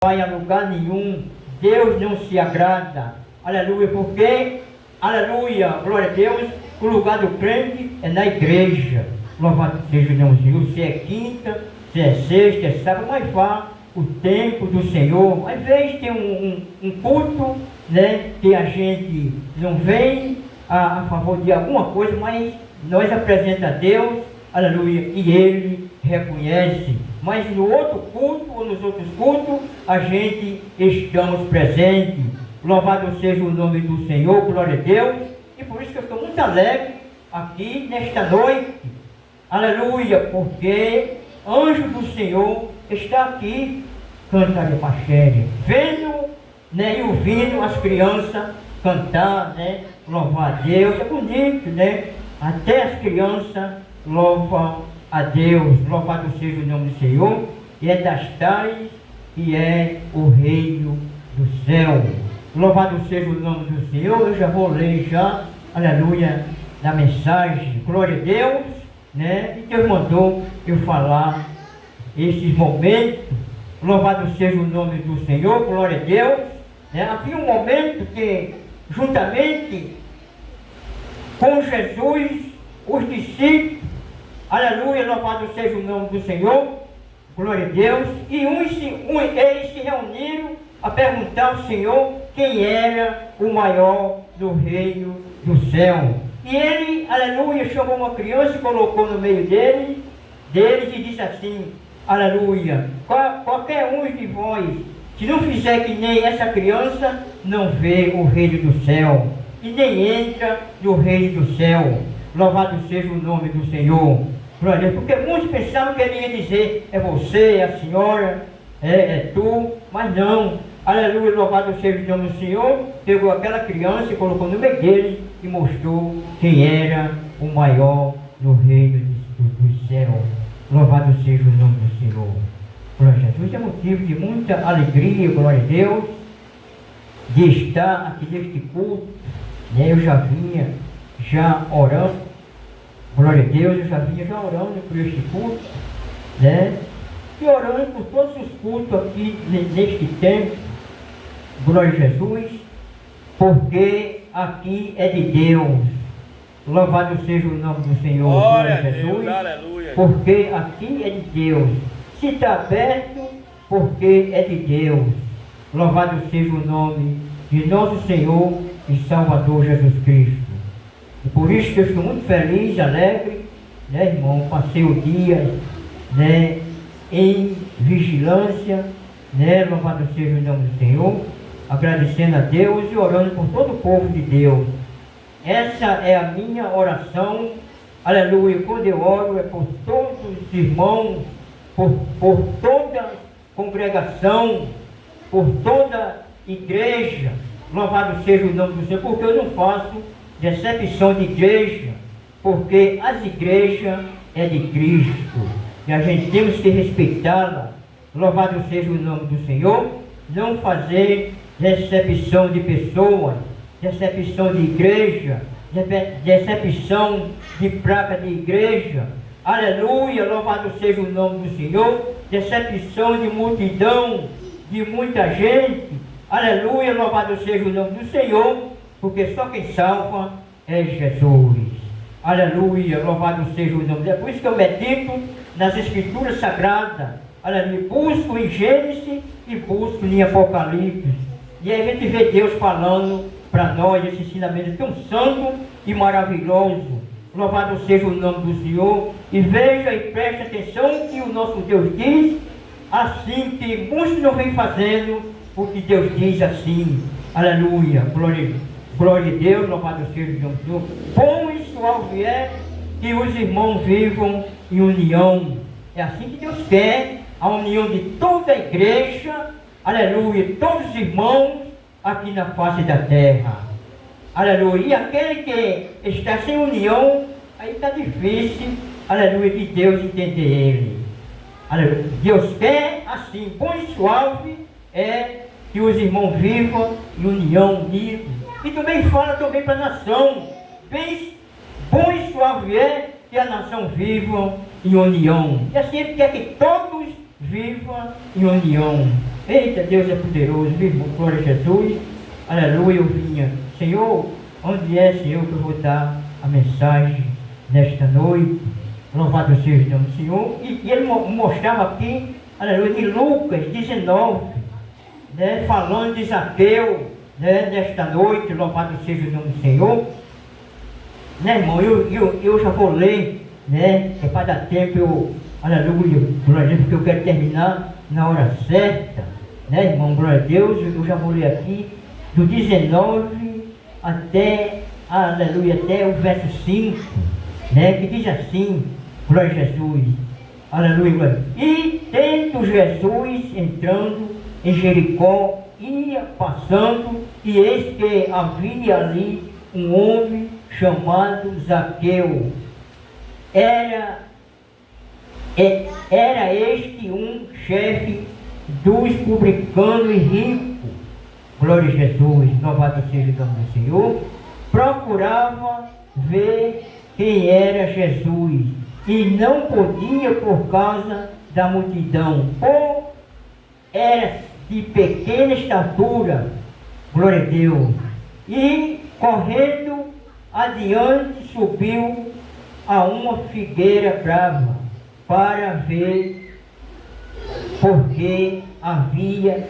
vai a lugar nenhum, Deus não se agrada, aleluia, porque, aleluia, glória a Deus, o lugar do crente é na igreja. Louvado seja o nome do Senhor. Se é quinta, se é sexta, é sábado, mas vá o tempo do Senhor. Às vezes tem um culto, né, que a gente não vem a favor de alguma coisa, mas nós apresentamos a Deus, aleluia, e Ele reconhece. Mas no outro culto, ou nos outros cultos, a gente estamos presentes. Louvado seja o nome do Senhor, glória a Deus. E por isso que eu estou muito alegre aqui nesta noite. Aleluia, porque anjo do Senhor está aqui, cantando Pachere, vendo, né, e ouvindo as crianças cantar, né, louvar a Deus. É bonito, né? Até as crianças louvam a Deus. Louvado seja o nome do Senhor. E é das tais que é o reino do céu. Louvado seja o nome do Senhor. Eu já vou ler já, aleluia, da mensagem. Glória a Deus, né? E Deus mandou eu falar esses momentos. Louvado seja o nome do Senhor, glória a Deus, né? Havia um momento que, juntamente com Jesus, os discípulos, aleluia, louvado seja o nome do Senhor, glória a Deus, e eles se reuniram a perguntar ao Senhor quem era o maior do reino do céu. E ele, aleluia, chamou uma criança e colocou no meio deles e disse assim, aleluia, qualquer um de vós, se não fizer que nem essa criança, não vê o reino do céu, e nem entra no reino do céu. Louvado seja o nome do Senhor. Glória, porque muitos pensavam que ele ia dizer, é você, é a senhora, é tu, mas não. Aleluia, louvado seja o nome do Senhor. Pegou aquela criança e colocou no meio dele e mostrou quem era o maior no reino do céu. Louvado seja o nome do Senhor. Glória a Jesus. É motivo de muita alegria, glória a Deus, de estar aqui neste culto, né? Eu já vinha orando, glória a Deus, eu já vinha orando por este culto, né? E orando por todos os cultos aqui neste tempo, glória a Jesus, porque aqui é de Deus. Louvado seja o nome do Senhor, glória a Jesus, aleluia. Porque aqui é de Deus. Se está aberto, porque é de Deus. Louvado seja o nome de nosso Senhor e Salvador Jesus Cristo. E por isso que eu estou muito feliz, alegre, né, irmão? Passei o dia, né, em vigilância, né? Louvado seja o nome do Senhor, agradecendo a Deus e orando por todo o povo de Deus. Essa é a minha oração, aleluia. Quando eu oro é por todos os irmãos, por toda a congregação, por toda a igreja. Louvado seja o nome do Senhor, porque eu não faço decepção de igreja, porque as igrejas é de Cristo e a gente temos que respeitá-la. Louvado seja o nome do Senhor. Não fazer decepção de pessoas, decepção de igreja, decepção de placa de igreja, aleluia, louvado seja o nome do Senhor. Decepção de multidão, de muita gente, aleluia, louvado seja o nome do Senhor, porque só quem salva é Jesus, aleluia, louvado seja o nome. É por isso que eu medito nas Escrituras Sagradas, aleluia, busco em Gênesis e busco em Apocalipse, e aí a gente vê Deus falando para nós esse ensinamento tão santo e maravilhoso. Louvado seja o nome do Senhor. E veja e preste atenção que o nosso Deus diz assim, que muitos não vêm fazendo o que Deus diz assim, aleluia, glória a Deus, louvado seja o nome do Senhor. Bom e suave é que os irmãos vivam em união. É assim que Deus quer, a união de toda a igreja, aleluia, todos os irmãos aqui na face da terra, aleluia. E aquele que está sem união, aí está difícil, aleluia, de Deus entender ele, aleluia. Deus quer assim, bom e suave é que os irmãos vivam em união, unidos. E também fala também para a nação, bem, bom e suave é que a nação viva em união. E assim ele quer que todos vivam em união. Eita, Deus é poderoso, meu irmão, glória a Jesus. Aleluia, eu vinha. Senhor, onde é, Senhor, que eu vou dar a mensagem nesta noite? Louvado seja o nome do Senhor. E ele mostrava aqui, aleluia, de Lucas 19, né, falando de Zaqueu, né, nesta noite. Louvado seja o nome do Senhor. Né, irmão, eu já vou ler, né, que para dar tempo, aleluia, glória a Deus, porque eu quero terminar na hora certa, né, irmão, glória a Deus. Eu já vou ler aqui do 19 até, aleluia, até o verso 5, né, que diz assim, glória a Jesus, aleluia, glória. E tendo Jesus entrando em Jericó, ia passando, e eis que havia ali um homem chamado Zaqueu. Era este um chefe dos publicanos e rico. Glória a Jesus, louvado seja o nome do Senhor. Procurava ver quem era Jesus e não podia por causa da multidão, ou era de pequena estatura. Glória a Deus. E correndo adiante subiu a uma figueira brava para ver, porque havia